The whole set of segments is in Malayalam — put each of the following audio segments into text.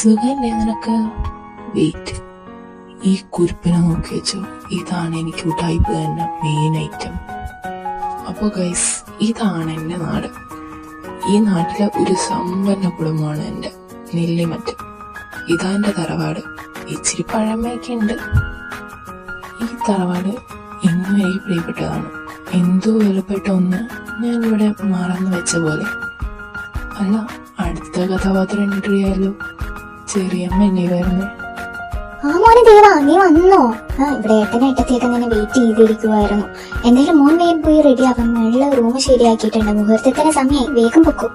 സുഖല്ലേ നിനക്ക്? വെയിറ്റ്, ഈ കുരുപ്പിനെ നോക്കി വെച്ചോ. ഇതാണ് എനിക്ക് ഉടായിപ്പ് തന്നെ മെയിൻ ഐറ്റം. അപ്പൊ ഗൈസ്, ഇതാണ് എന്റെ നാട്. ഈ നാട്ടിലെ ഒരു സമ്പന്ന കുടുംബമാണ് എന്റെ നെല്ലിമറ്റം. ഇതാ എന്റെ തറവാട്. ഇച്ചിരി പഴമയൊക്കെ ഉണ്ട്. ഈ തറവാട് ഇന്നും എനിക്ക് പ്രിയപ്പെട്ടതാണ്. എന്തോ വിലപ്പെട്ട ഒന്ന് ഞാൻ ഇവിടെ മറന്നു വെച്ച പോലെ. അല്ല, അടുത്ത കഥാപാത്രം എൻട്രി ചെയ്യാലോ. ചെറിയമ്മ അല്ലേ വരുന്നേ? ആ മോനെ ദേവാ, നീ വന്നോ? ഇവിടെ ഏട്ടനേട്ടത്തിയൊക്കെ നിന്നെ വെയിറ്റ് ചെയ്തിരിക്കുവായിരുന്നു. എന്തായാലും മോൻ വേഗം പോയി റെഡി ആവാൻ. വെള്ള റൂം ശരിയാക്കിയിട്ടുണ്ട്. മുഹൂർത്തത്തിന് സമയം, വേഗം പൊക്കോ.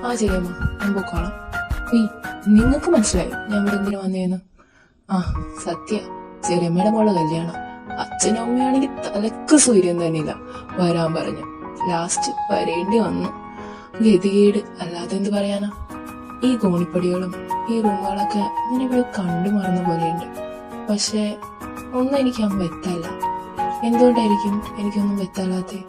ആ ചെറിയമ്മ, ഞാൻ പൊക്കോളാം. നിങ്ങൾക്ക് മനസ്സിലായോ ഞാൻ ഇവിടെ എന്തിനു വന്നേന്ന്? ആ സത്യ, ചെറിയമ്മയുടെ മോളെ കല്യാണം. അച്ഛനും അമ്മയാണെങ്കിൽ തലക്ക് സൂര്യൻ തന്നെയില്ല വരാൻ പറഞ്ഞു. ലാസ്റ്റ് വരേണ്ടി വന്നു. ഗതികേട്, അല്ലാതെ എന്ത് പറയാനാ. ഈ കോണിപ്പടികളും ഈ റൂമുകളൊക്കെ ഞാൻ ഇവിടെ കണ്ടു മറന്ന പോലെയുണ്ട്. പക്ഷെ ഒന്നും എനിക്ക് വെത്തല്ല. എന്തുകൊണ്ടായിരിക്കും എനിക്കൊന്നും വെത്തല്ലാത്തേ?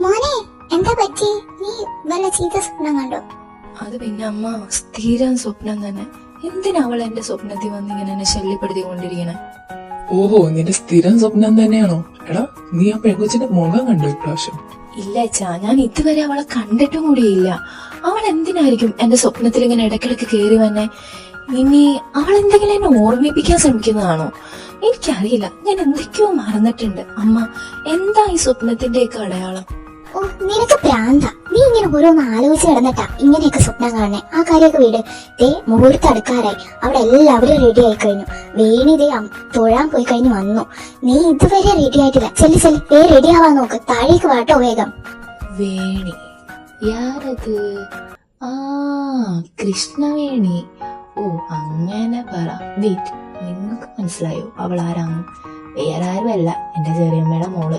മോനെ, എന്താ പറ്റി? നീ വല്ല ചീത്ത സ്വപ്നം കണ്ടോ? അത് പിന്നെ അമ്മ, സ്ഥിരം സ്വപ്നം തന്നെ. എന്തിനാ അവൾ എന്റെ സ്വപ്നത്തിൽ വന്നിങ്ങനെ എന്നെ ശല്യപ്പെടുത്തിക്കൊണ്ടിരിക്കണേ? ഓഹോ, നിന്റെ സ്ഥിരം സ്വപ്നം തന്നെയാണോ? എടാ, നീ ആ പെൺകൊച്ചിന്റെ മുഖം കണ്ടോ ഇപ്രാവശ്യം? ഇല്ല അച്ഛാ, ഞാൻ ഇതുവരെ അവളെ കണ്ടിട്ടും കൂടിയില്ല. അവൾ എന്തിനായിരിക്കും എന്റെ സ്വപ്നത്തിൽ ഇങ്ങനെ ഇടയ്ക്കിടയ്ക്ക് കയറി വന്നെ? ഇനി അവൾ എന്തെങ്കിലും എന്നെ ഓർമ്മിപ്പിക്കാൻ ശ്രമിക്കുന്നതാണോ? എനിക്കറിയില്ല. ഞാൻ എന്തൊക്കെയോ മറന്നിട്ടുണ്ട്. അമ്മ, എന്താ ഈ സ്വപ്നത്തിന്റെയൊക്കെ അടയാളം? ഓ, നിനക്ക് പ്രാന്ത. നീ ഇങ്ങനെ ഓരോന്ന് ആലോചിച്ച് കിടന്നിട്ടാ ഇങ്ങനെയൊക്കെ സ്വപ്നം കാണണേ. ആ കാര്യമൊക്കെ വീട്. ദേ, മുഹൂർത്തം അടുക്കാറായി. അവിടെ എല്ലാവരും റെഡി ആയി കഴിഞ്ഞു. വേണി ദേ തൊഴാൻ പോയി കഴിഞ്ഞ് വന്നു. നീ ഇതുവരെ റെഡി ആയിട്ടില്ല. ചെല്ലി റെഡി ആവാൻ നോക്ക്. താഴേക്ക് വാട്ടോ വേഗം. വേണി? യാരത്? ആ, കൃഷ്ണവേണി. ഓ, അങ്ങനെ പറ. വെയിറ്റ്, നിങ്ങൾക്ക് മനസ്സിലായോ അവൾ ആരാന്ന്? വേറെ ആരുമല്ല, എന്റെ ചെറിയമ്മയുടെ മോള്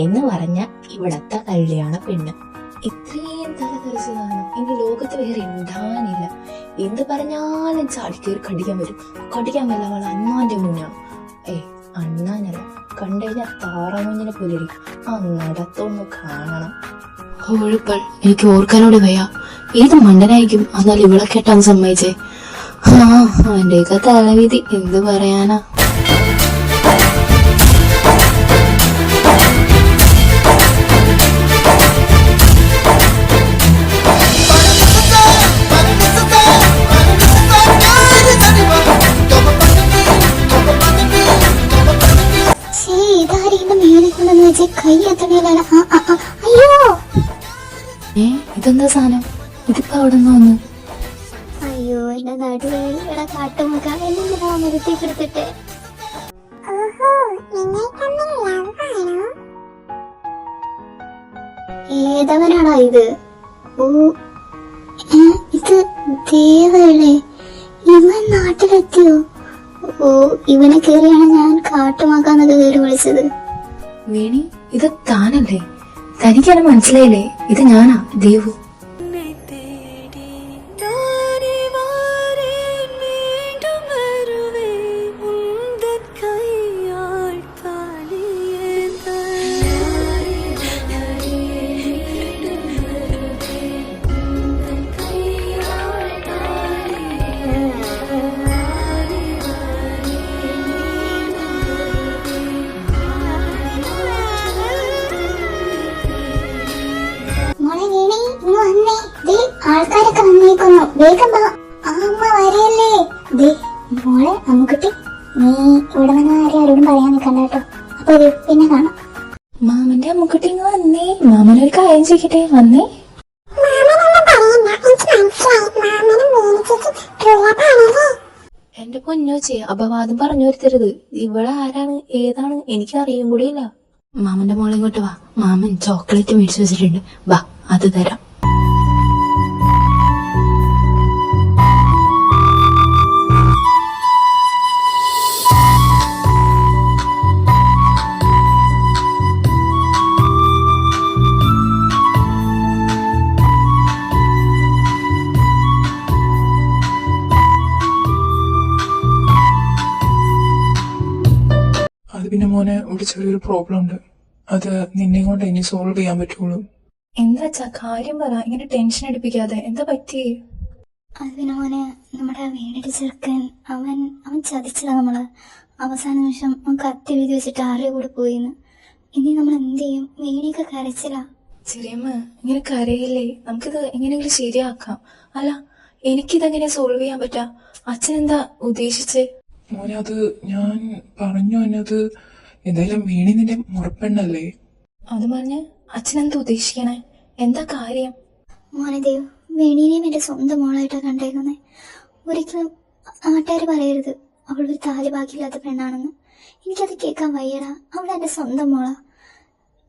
എന്ന് പറഞ്ഞ ഇവിടത്തെ കല്യാണ പെണ്ണ്. ഇത്രയും തലതെറിച്ച് കാണും എന്റെ ലോകത്ത് വേറെ ഉണ്ടാവാനില്ല. എന്ത് പറഞ്ഞാലും ചാടിക്കേറി കടിക്കാൻ വരും. കടിക്കാൻ വല്ല അവൾ അണ്ണാന്റെ മുന്നാണ്. അണ്ണാനല്ല, കണ്ടുകഴിഞ്ഞാൽ താറാമുഞ്ഞിനെ പോലെ ഇരിക്കും. ആ നടത്തൊന്ന് കാണണം. ഒഴുപ്പൾ, എനിക്ക് ഓർക്കാനോട് വയ്യ. ഏത് മണ്ടനായിരിക്കും എന്നാൽ ഇവളെ കെട്ടാൻ സമ്മതിച്ചേ? അവന്റെയൊക്കെ തലവിധി എന്ത് പറയാനാ. ഇതെന്താ സാധനം? ഇതിപ്പോ അവിടെ നിന്ന് വന്നു? അയ്യോ, എന്റെ നടുവേള കാട്ടുമുഖ എന്തിനാ മരത്തേക്ക് എടുത്തിട്ട്? ഏതവനാണോ ഇത്? ഓ, ഇത് ദേവല്ലേ? ഇവൻ നാട്ടിലെത്തിയോ? ഓ, ഇവനെ കേറിയാണ് ഞാൻ കാട്ടുമാക്കാന്നൊക്കെ കയറി വിളിച്ചത്. വേണി, ഇത് താനല്ലേ? തനിക്കാണ് മനസ്സിലായില്ലേ? ഇത് ഞാനാ, ദേവു. ആൾക്കാരൊക്കെ വന്നേക്കുന്നു. വേഗം വാ. അമ്മ വരെയല്ലേ? ദേ മോളെ അമ്മുക്കുട്ടി, നീ ഇവിടെ വന്ന ആരോടും പറയാൻ നിൽക്കണ്ട കേട്ടോ. അപ്പൊ പിന്നെ കാണാം. മാമന്റെ അമ്മുക്കുട്ടി വന്നേ. മാമനൊരു കാര്യം ചെയ്യട്ടെ. വന്നേ. എന്റെ പൊന്നോച്ചെ അപവാദം പറഞ്ഞു വരുത്തരുത്. ഇവിടെ ആരാണ് ഏതാണ് എനിക്ക് അറിയാൻ കൂടിയില്ല. മാമന്റെ മോളെ ഇങ്ങോട്ട് വാ. മാമൻ ചോക്ലേറ്റ് മേടിച്ചു വെച്ചിട്ടുണ്ട്, വാ അത് തരാം. അത് പിന്നെ മോനെ ഒരു ചെറിയൊരു പ്രോബ്ലം ഉണ്ട്. അത് നിന്നെ കൊണ്ട് ഇനി സോൾവ് ചെയ്യാൻ പറ്റുള്ളൂ. എന്താ കാര്യം പറ, ഇങ്ങനെ ടെൻഷൻ അടിപ്പിക്കാതെ. എന്താ പറ്റി? അതിന് മോനെ, നമ്മുടെ വീടിന്റെ ചെറുക്കൻ അവൻ ചതിച്ചതാ നമ്മള്. അവസാന നിമിഷം അവൻ കത്തി എഴുതി വെച്ചിട്ട് ആരുടെ കൂടെ പോയിന്ന്. ഇനി നമ്മൾ എന്ത് ചെയ്യും? വീണിയൊക്കെ കരച്ചില്ല. ചെറിയമ്മ ഇങ്ങനെ കരയില്ലേ, നമുക്കിത് എങ്ങനെയെങ്കിലും ശരിയാക്കാം. അല്ല, എനിക്കിതെങ്ങനെ സോൾവ് ചെയ്യാൻ പറ്റാ? അച്ഛൻ എന്താ ഉദ്ദേശിച്ചേ? മോനെ അത് ഞാൻ പറഞ്ഞു എന്നത് എന്തായാലും വീണി നിന്റെ മുറപ്പെണ്ണല്ലേ. അത് പറഞ്ഞ് അച്ഛൻ എന്താ ഉദ്ദേശിക്കണേ? എന്താ കാര്യം? മോനെ ദേവ്, വേണീനെയും എന്റെ സ്വന്തം മോളായിട്ടാണ് കണ്ടേക്കുന്നത്. ഒരിക്കലും നാട്ടുകാർ പറയരുത് അവളൊരു താലി ബാക്കിയില്ലാത്ത പെണ്ണാണെന്ന്. എനിക്കത് കേൾക്കാൻ വയ്യടാ. അവൾ എന്റെ സ്വന്തം മോളാ.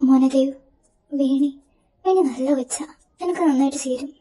മോനെ ദേവ്, വേണി നല്ല വെച്ച എനിക്ക് നന്നായിട്ട് ചേരും.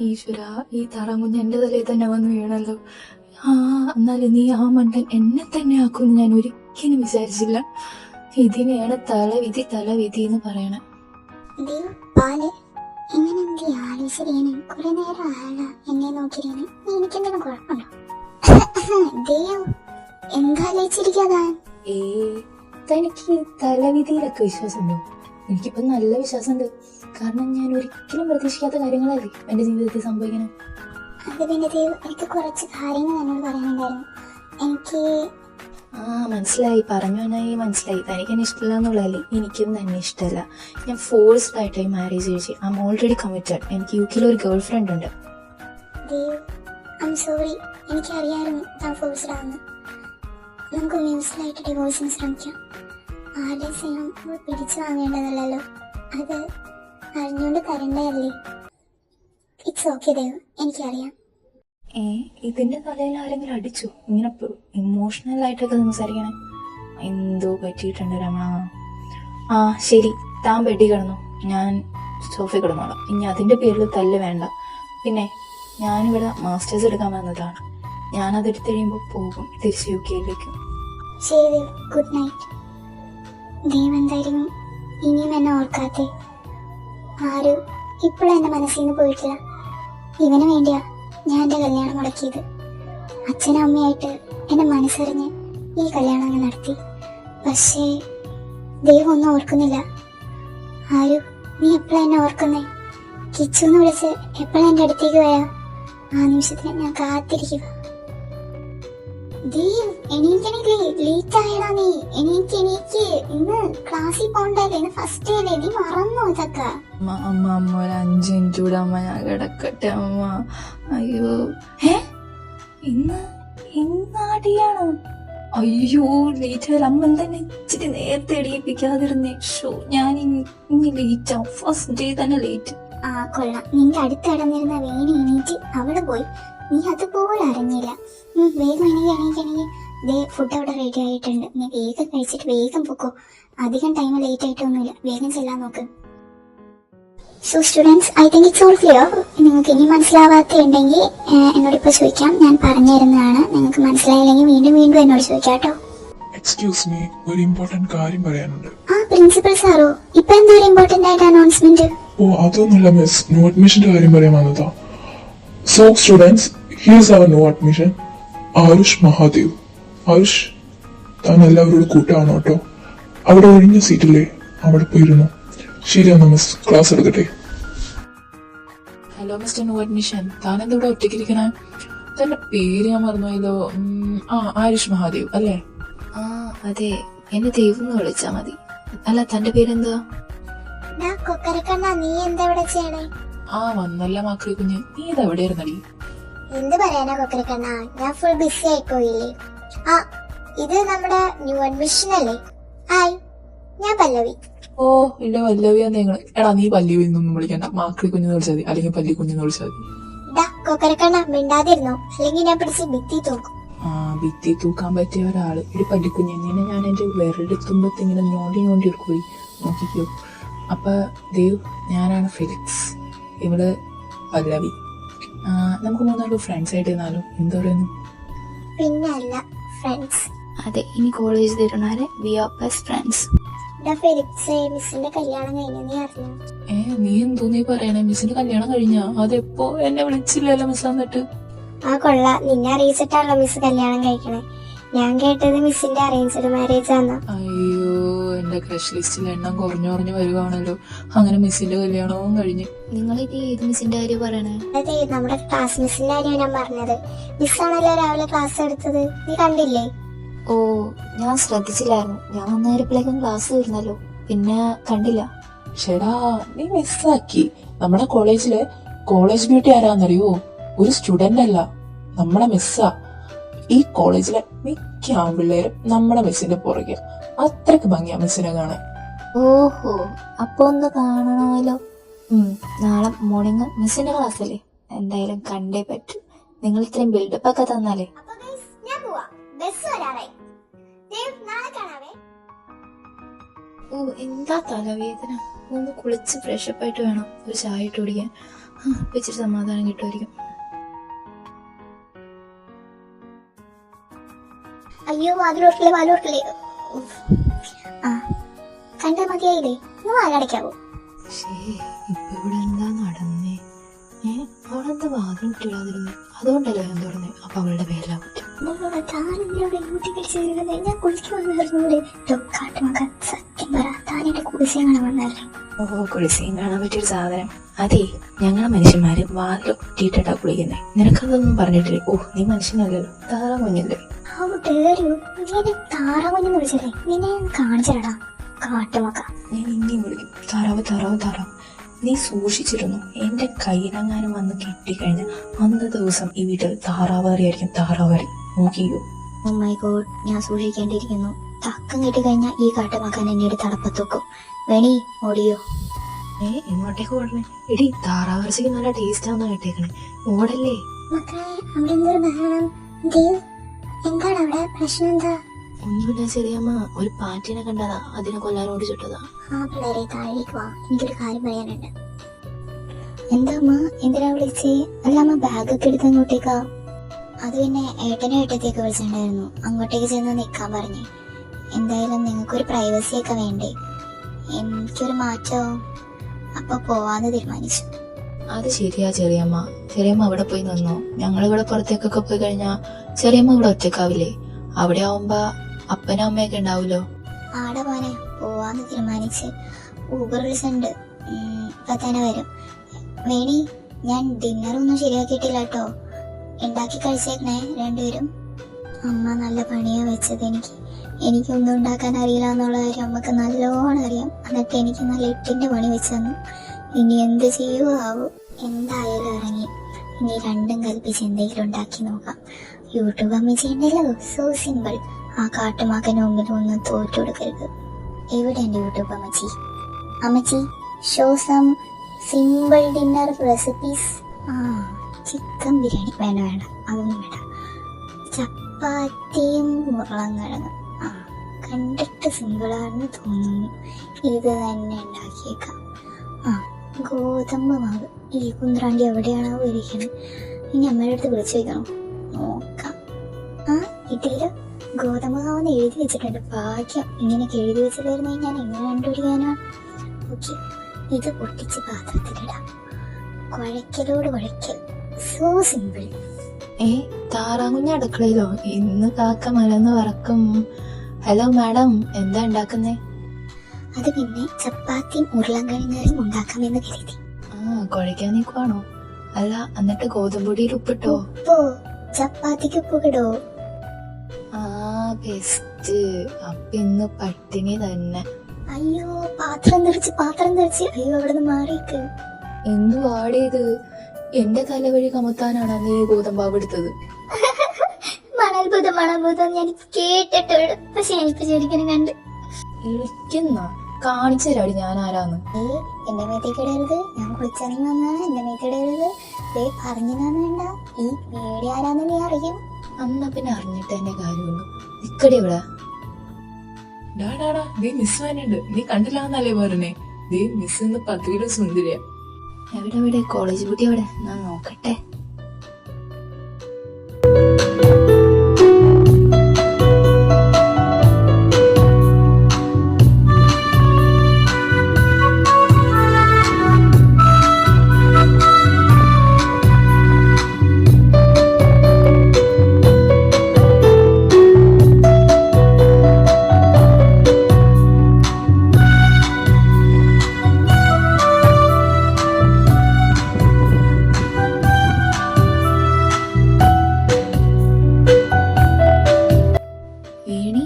ഈശ്വര, ഈ താറാങ്കുഞ്ഞ് എന്റെ തലയിൽ തന്നെ വന്ന് വീണല്ലോ. എന്നാലും നീ ആ മണ്ടൻ എന്നെ തന്നെ ആക്കുമെന്ന് ഞാൻ ഒരിക്കലും വിചാരിച്ചില്ല. ഇതിനെയാണ് തലവിധി എന്ന് പറയണേ. തനിക്ക് തലവിധിയിലൊക്കെ വിശ്വാസമുണ്ടോ? എനിക്കിപ്പോ നല്ല വിശ്വാസമുണ്ട്. കാരണം ഞാൻ ഒരിക്കലും പ്രതീക്ഷിക്കാത്ത കാര്യങ്ങളല്ലേ എന്റെ ജീവിതത്തിൽ സംഭവിക്കണം. എനിക്ക് കുറച്ച് കാര്യങ്ങൾ എന്നോട് പറയാനുണ്ടായിരുന്നു. എനിക്ക് മനസ്സിലായി, പറഞ്ഞു മനസ്സിലായി. തനിക്ക് എന്നെ ഇഷ്ടമില്ല എന്നുള്ളതല്ലേ? എനിക്കും തന്നെ ഇഷ്ടമല്ല. ഞാൻ ഫോഴ്സ്ഡ് ആയിട്ടായി മാരേജ് കഴിച്ചു. I M already committed. എനിക്ക് യുകെയിൽ ഒരു ഗേൾ ഫ്രണ്ട് ഉണ്ട്. സോറി, എനിക്കറിയാമായിരുന്നു താൻ ഫോഴ്സ്ഡ് ആണെന്ന്. നമുക്ക് മ്യൂസിലായിട്ട് ഡിവോഴ്സിന് ശ്രമിക്കാം. ആരുടെ സ്നേഹം പിടിച്ചു വാങ്ങേണ്ടതല്ലോ, അത് അറിഞ്ഞുകൊണ്ട് തരണ്ടല്ലേ. ഇറ്റ്സ് ഓക്കെ ദേവ്, എനിക്കറിയാം. ഇതിന്റെ തലയിൽ ആരെങ്കിലും അടിച്ചു? ഇങ്ങനെ ഇമോഷണൽ ആയിട്ടൊക്കെ സംസാരിക്കണേ. എന്തോ പറ്റിയിട്ടുണ്ട് രമണ. ശരി, താൻ ബെഡിൽ കിടന്നു, ഞാൻ സോഫയിൽ കിടന്നോളാം. ഇനി അതിന്റെ പേരിൽ തല്ല് വേണ്ട. പിന്നെ ഞാനിവിടെ മാസ്റ്റേഴ്സ് എടുക്കാൻ വന്നതാണ്. ഞാനതെടുത്ത് കഴിയുമ്പോൾ പോകും തിരിച്ച് യുകെയിലേക്ക്. ശരി ദേവ്, ഗുഡ് നൈറ്റ്. ദേവ് എന്തായിരുന്നു ഇനിയും എന്നെ ഓർക്കാത്തെ? ആരും ഇപ്പോഴും എന്റെ മനസ്സിൽ നിന്ന് പോയിട്ടില്ല. ഇവന് വേണ്ടിയാ ഞാൻ എന്റെ കല്യാണം മുടക്കിയത്. അച്ഛനും അമ്മയായിട്ട് എന്റെ മനസ്സറിഞ്ഞ് ഈ കല്യാണം അങ്ങ് നടത്തി. പക്ഷേ ദൈവം ഒന്നും ഓർക്കുന്നില്ല. ആരും, നീ എപ്പോഴാ എന്നെ ഓർക്കുന്നേ? കിച്ചുന്ന് വിളിച്ച് എപ്പോഴാ എന്റെ അടുത്തേക്ക് വരാ? ആ നിമിഷത്തിന് ഞാൻ കാത്തിരിക്കുക. എണീക്കണെങ്കിൽ ലേറ്റ് ആയടാ നീ. എണീക്ക്. ഇന്ന് ക്ലാസ്സിൽ പോണ്ടല്ലേ? ഇന്ന് ഫസ്റ്റ് ഡേ അല്ലേ? നീ മറന്നോ ഇതൊക്കെ? അമ്മ ഒരു 5 മിനിറ്റ് കൂടെ അമ്മ, ഞാൻ കിടക്കട്ടെ അമ്മ. അയ്യോ, ഇന്നാടിയാണോ? അയ്യോ, ലേറ്റ് ആയാലും അമ്മ തന്നെ ഇച്ചിരി നേരത്തെ എടിയിപ്പിക്കാതിരുന്നേ. ഞാൻ ഇനി ലേറ്റ് ആവും. ഫസ്റ്റ് ഡേ തന്നെ ലേറ്റ്. കൊള്ളാം. നിന്റെ അടുത്ത് കിടന്നിരുന്ന വേണി എണീറ്റ് അവിടെ പോയി. നീ അതുപോലെ അറിഞ്ഞില്ല. വേഗം എണീക്കണെങ്കിൽ ഫുഡ് അവിടെ റെഡി ആയിട്ടുണ്ട്. നീ വേഗം കഴിച്ചിട്ട് വേഗം പോക്കോ. അധികം ടൈം ലേറ്റ് ആയിട്ടൊന്നുമില്ല, വേഗം ചെല്ലാൻ നോക്ക്. So students, I think it's all clear. നിങ്ങൾക്ക് ഇനി മനസ്സിലാവാത്തുണ്ടെങ്കിൽ എന്നോട് ഇപ്പോൾ ചോദിക്കാം, ഞാൻ പറഞ്ഞു തരുന്നതാണ്. നിങ്ങൾക്ക് മനസ്സിലായില്ലെങ്കിൽ വീണ്ടും വീണ്ടും എന്നോട് ചോദിക്കാം കേട്ടോ. എക്സ്ക്യൂസ് മീ, ഒരു ഇമ്പോർട്ടന്റ് കാര്യം പറയാനുണ്ട്. ആ പ്രിൻസിപ്പൽ സാറോ, ഇപ്പൊ എന്താ ഒരു ഇമ്പോർട്ടന്റ് ആയിട്ട് അനൗൺസ്മെന്റ്? ഓ അതൊന്നുമില്ല മിസ്, ന്യൂ അഡ്മിഷന്റെ കാര്യം പറയാൻ വന്നതാ. So students, here's our new admission, Aarush Mahadev. Aarush, താൻ എല്ലാവരോടും കൂട്ടാണോ കേട്ടോ. അവിടെ ഒഴിഞ്ഞ സീറ്റില്ലേ, അവിടെ പോയിരുന്നു. ശരിയാണോ മിസ്, ക്ലാസ് എടുക്കട്ടെ. ഹലോ മിസ്റ്റർ ന്യൂ അഡ്മിഷൻ, താൻ എന്താ ഇവിടെ ഒറ്റയ്ക്കിരിക്കണേ? തന്റെ പേര് ഞാൻ മറന്നുപോയല്ലോ. ആരുഷ് മഹാദേവ് അല്ലേ? ആ അതെ, എന്നെ ദൈവം എന്ന് വിളിച്ചാ മതി. അല്ല, തന്റെ പേരെന്താ? നീ എന്താ ഇവിടെ ചെയ്യണേ? വന്നല്ല മാക്രി കുഞ്ഞ്, നീ ഇത് എവിടെയായിരുന്നടി? എന്ത് പറയാനാ കൊക്കരക്കണ്ണ, ഞാൻ ഫുൾ ബിസി ആയി പോയില്ലേ. ഇത് നമ്മുടെ ന്യൂ അഡ്മിഷൻ അല്ലേ? ഹായ്, ഞാൻ പല്ലവി. ഓ എന്റെ പല്ലവിയാ നിങ്ങള്. എടാ നീ പല്ലവി എന്നൊന്നും വിളിക്കണ്ട, മാക്രി കുഞ്ഞെന്ന് വിളിച്ചാൽ മതി, അല്ലെങ്കിൽ പല്ലി കുഞ്ഞെന്ന് വിളിച്ചാൽ മതി. കൊക്കരക്കണ്ണ മിണ്ടാതിരുന്നോ, അല്ലെങ്കിൽ ഞാൻ പിടിച്ച് ഭിത്തി തൂക്കും. ഭിത്തി തൂക്കാൻ പറ്റിയ ഒരാള് ഇടി പല്ലിക്കുഞ്ഞ്. നിന്നെ ഞാൻ എന്റെ വിരലെടുത്തുമ്പത്ത് ഇങ്ങനെ ഞോണ്ടി എടുക്കൂടി, നോക്കിക്കോ. അപ്പൊ ദേവ്, ഞാനാണ് ഫെലിക്സ്, ഇവിടെ പല്ലവി. നമുക്ക് മൂന്നാലും ഫ്രണ്ട്സ് ആയിട്ട് ഇരുന്നാലും എന്താ പറയുന്നു? പിന്നെ അല്ല, ഫ്രണ്ട്സ്. അതെ, ഇനി കോളേജ് തരുന്നാല് we are best friends. Felix, മിസ്സിന്റെ കല്യാണം കഴിഞ്ഞ നീ അറിഞ്ഞോ? നീ എന്തോ നീ പറയണേ? മിസ്സിന്റെ കല്യാണം കഴിഞ്ഞാ? അതെപ്പോ? എന്നെ വിളിച്ചില്ലല്ലോ മിസ് വന്നിട്ട്. കൊള്ള, നിന്നെ അറിയിച്ചിട്ടാണല്ലോ മിസ് കല്യാണം കഴിക്കണേ. ഞാൻ കേട്ടത് മിസ്സിന്റെ അറേഞ്ച്ഡ് മാരേജ് ആണ്. അയ്യോ, എന്റെ ക്രഷ് ലിസ്റ്റിൽ എണ്ണം കുറഞ്ഞു വരുവാണല്ലോ. അങ്ങനെ മിസ്സിന്റെ കല്യാണവും കഴിഞ്ഞ്. നിങ്ങളിത് ഏത് മിസ്സിന്റെ കാര്യം പറയണേ? അതെ, നമ്മുടെ ക്ലാസ് മിസ്സിന്റെ കാര്യമാണ് ഞാൻ പറഞ്ഞത്. മിസ്സാണല്ലോ രാവിലെ ക്ലാസ് എടുത്തത്, നീ കണ്ടില്ലേ? ഓ, ഞാൻ ശ്രദ്ധിച്ചില്ലായിരുന്നു. ഞാൻ വന്നേരപ്പോഴേക്കും ക്ലാസ് തീർന്നല്ലോ, പിന്നെ കണ്ടില്ല. ഷെടാ, നീ മിസ്സാക്കി. നമ്മുടെ കോളേജില് കോളേജ് ബ്യൂട്ടി ആരാന്നറിയോ? ഒരു സ്റ്റുഡന്റ് അല്ല, നമ്മുടെ മിസ്സാ. ഈ കോളേജിലെ മിക്ക ആൺപിള്ളേരും നമ്മുടെ മിസ്സിന്റെ പുറകെ. അത്രക്ക് ഭംഗിയാ മിസ്സിനെ കാണാൻ. ഓഹോ, അപ്പൊ ഒന്ന് കാണണമല്ലോ. നാളെ മോർണിംഗ് മിസ്സിന്റെ ക്ലാസ് അല്ലേ, എന്തായാലും കണ്ടേ പറ്റൂ. നിങ്ങൾ ഇത്രയും ബിൽഡപ്പ് ഒക്കെ തന്നാലേ. ഓ, എന്താ തലവേദന. ഒന്ന് കുളിച്ച് ഫ്രഷപ്പ് ആയിട്ട് വേണം ഒരു ചായ ഇട്ട് കുടിക്കാൻ. ഇച്ചിരി സമാധാനം കിട്ടുമായിരിക്കും. അയ്യോ, വാതിലോട്ടില്ലേ. കണ്ടാ മതിയായില്ലേ? ഒന്ന് വാലടയ്ക്കാവോ? ഇപ്പൊ ഇവിടെ എന്താ നടന്നേ? അവളെന്താ വാതിൽ ഇട്ടിടാതിരുന്നേ? അതുകൊണ്ടല്ലേ ഞാൻ തുറന്നേ. അപ്പൊ അവളുടെ പേരിലാ കുറ്റം. ഞാൻ കുളിക്കുവാന്നൂടെ. സത്യം പറ, താനെന്റെ കുളിസയും കാണാൻ വന്നല്ലേ? ഓ, കുളിസയും കാണാൻ പറ്റിയൊരു സാധനം. അതെ, ഞങ്ങളെ മനുഷ്യന്മാര് വാതിൽ ഒറ്റിയിട്ടാ കുളിക്കുന്നേ. നിനക്കതൊന്നും പറഞ്ഞിട്ടില്ലേ? ഓ, നീ മനുഷ്യനല്ലല്ലോ, താറാ കുഞ്ഞല്ലേ. താറാകുഞ്ഞെന്ന് വിളിച്ചല്ലേ? നിന്നെ കാണിച്ചടാ കാട്ടുമക്ക. ഞാൻ ഇനിയും വിളിക്കും, താറാവ്. നീ സൂക്ഷിച്ചിരുന്നു. എന്റെ കയ്യിലെങ്ങാനും വന്ന് കെട്ടിക്കഴിഞ്ഞ അന്നത്തെ ദിവസം ഈ വീട്ടിൽ താറാവറിയായിരിക്കും. നോക്കിയോ? ഓ മൈ ഗോഡ്, ഞാൻ സൂക്ഷിക്കേണ്ടിയിരിക്കുന്നു. തക്കം കെട്ടിക്കഴിഞ്ഞാൽ ഈ കാട്ടുമക്കാൻ എന്നെ തടപ്പത്തൊക്കും. വേണി ഓടിയോ? എങ്ങോട്ടേക്ക് ഓടണേ? എടി, താറാവറച്ചിക്ക് നല്ല ടേസ്റ്റ് ആണെന്ന് കേട്ടേക്കണേ. ഓടല്ലേ? അവിടെ എന്തൊരു ബഹളം? എന്താണ് അവിടെ പ്രശ്നം? എന്താ? ഒന്നുമില്ല ചെറിയമ്മ, ഒരു പാറ്റിനെ കണ്ടതാ, അതിനെ കൊല്ലാൻ ഓടിച്ചിട്ടതാ. പിള്ളേരെ താഴേക്ക് വാ, എനിക്കൊരു കാര്യം പറയാനുണ്ട്. എന്താ അമ്മ, എന്തിനാ വിളിച്ചേ? അല്ല അമ്മ, ബാഗൊക്കെ എടുത്ത് അങ്ങോട്ടേക്കാ? അത് പിന്നെ ഏട്ടത്തേക്ക് വിളിച്ചിട്ടുണ്ടായിരുന്നു, അങ്ങോട്ടേക്ക് ചെന്ന് നിൽക്കാൻ പറഞ്ഞു. എന്തായാലും നിങ്ങൾക്കൊരു പ്രൈവസി ഒക്കെ വേണ്ടേ? എനിക്കൊരു മാറ്റവും, അപ്പൊ പോവാന്ന് തീരുമാനിച്ചു. അത് ശരിയാ ചെറിയമ്മ. അവിടെ പോയി നിന്നോ. ഞങ്ങളിവിടെ പുറത്തേക്കൊക്കെ പോയി കഴിഞ്ഞാ ചെറിയമ്മ ഇവിടെ ഒറ്റക്കാവില്ലേ? അവിടെ ആവുമ്പോ അപ്പനും അമ്മയൊക്കെ ഉണ്ടാവൂലോ. ആടെ മോനെ, പോവാന്ന് തീരുമാനിച്ച് ഊബർ വിളിച്ചിട്ടുണ്ട്. ഇപ്പൊ തന്നെ വരും. വേണി, ഞാൻ ഡിന്നറൊന്നും ശരിയാക്കിയിട്ടില്ല കേട്ടോ, ഉണ്ടാക്കി കഴിച്ചേക്കണേ രണ്ടുപേരും. അമ്മ നല്ല പണിയാ വെച്ചത്. എനിക്കൊന്നും ഉണ്ടാക്കാൻ അറിയില്ല എന്നുള്ള കാര്യം അമ്മക്ക് നല്ലോണം അറിയാം. എന്നിട്ട് എനിക്ക് നല്ല 8ന്റെ പണി വെച്ച് തന്നു. ഇനി എന്ത് ചെയ്യുവോ ആവോ. എന്തായാലും ഇറങ്ങി. ഇനി രണ്ടും കൽപ്പിച്ച് എന്തെങ്കിലും ഉണ്ടാക്കി നോക്കാം. യൂട്യൂബ് അമ്മച്ചി ഉണ്ടല്ലോ, സോ സിമ്പിൾ. ആ കാട്ടുമാക്കന് മുമ്പിൽ ഒന്നും തോറ്റു കൊടുക്കരുത്. എവിടെ എന്റെ യൂട്യൂബ് അമ്മച്ചി? Show some simple dinner recipes. Chicken biryani വേണ്ട, അതൊന്നും വേണ്ട. ചപ്പാത്തിയും ഉരുളൻകിഴങ്ങും. ആ, കണ്ടിട്ട് സിമ്പിളാണെന്ന് തോന്നുന്നു. ഇത് തന്നെ ഉണ്ടാക്കിയേക്കാം. ആ, ഗോതമ്പ് മാവ്. ഈ കുന്ത്രാണ്ടി എവിടെയാണോ ഇരിക്കണേ? ഇനി അമ്മയുടെ അടുത്ത് വിളിച്ചു വയ്ക്കണം. നോക്കാം. ആ, കിട്ടിയില്ല. ഗോതമ്പ് മാവെന്ന് എഴുതി വെച്ചിട്ടുണ്ട്. ഭാഗ്യം. ഇങ്ങനെയൊക്കെ എഴുതി വെച്ചിട്ടായിരുന്നെങ്കിൽ ഞാൻ എങ്ങനെ കണ്ടുപിടിക്കാനാണ്? ഓക്കെ, ഇത് പൊട്ടിച്ച് പാത്രത്തിലിടാം. കുഴയ്ക്കലോട് കുഴയ്ക്കൽ. So simple. താറാകുഞ്ഞ അടുക്കളയിലോ? ഇന്ന് കാക്ക മലന്ന് പറക്കും. ഹലോ മാഡം, എന്താ ഉണ്ടാക്കുന്നേ? അത് പിന്നെ ചപ്പാത്തിയും ഉരുളൻകിഴങ്ങും ഉണ്ടാക്കാമെന്ന് കരുതി. കുഴയ്ക്കാൻ നിൽക്കുവാണോ? അല്ല, എന്നിട്ട് ഗോതമ്പൊടിയിൽ ഉപ്പിട്ടോ? ഉപ്പോ? ചപ്പാത്തിക്ക് ഉപ്പ് കിടോ? ബെസ്റ്റ്. അപ്പൊ ഇന്ന് പട്ടിണി തന്നെ. അയ്യോ, പാത്രം തെറിച്ച്. അയ്യോ, അവിടെ നിന്ന് മാറിക്ക്. എന്തു ആടേത്? എന്റെ തലവഴി കമത്താനാണ് നീ ഗോതമ്പാവ് എടുത്തത്. മണൽഭൂതം ഞാൻ കേട്ടിട്ടുണ്ട്. പക്ഷെ എനിക്ക് ശരിക്കും കണ്ട് ഇളിക്കുന്ന കാണിച്ചു തരാടി ഞാൻ ആരാന്ന്. എന്റെ മേത്തേക്കിടരുത്. ഞാൻ കുളിച്ചിറങ്ങി വന്നതാണ്. എന്റെ മേത്തിടരുത്. പറഞ്ഞതാണ് വേണ്ട. ഈ പേടി ആരാന്ന് നീ അറിയും. അന്നാ പിന്നെ അറിഞ്ഞിട്ട് എന്റെ കാര്യമുള്ളൂ. നിക്കടി ഇവിടെ. ഡാടാടാ, ദേ മിസ് വന്നിട്ടുണ്ട്. നീ കണ്ടില്ലാന്നല്ലേ പറഞ്ഞേ? ദേ മിസ് ഇന്ന് 10 കിലോ സുന്ദരിയാ. എവിടെ കോളേജ് കുട്ടി എവിടെ? ഞാൻ നോക്കട്ടെ. വേണി,